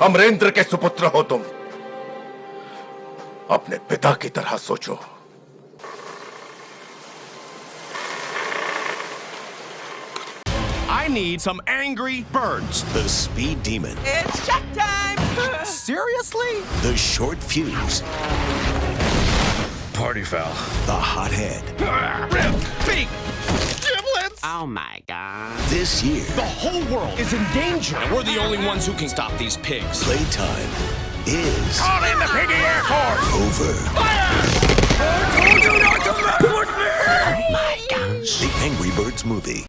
अमरेंद्र के सुपुत्र हो तुम। अपने पिता की तरह सोचो। I need some angry birds. The speed demon. It's check time! Seriously? The short fuse. Party foul. The hothead. Ribs, beak, giblets. Oh my god. This year, The whole world is in danger. And we're the only ones who can stop these pigs. playtime is Call in the Piggy Air Force. over. Fire! I told you not to mess with me! Oh my gosh. The Angry Birds movie.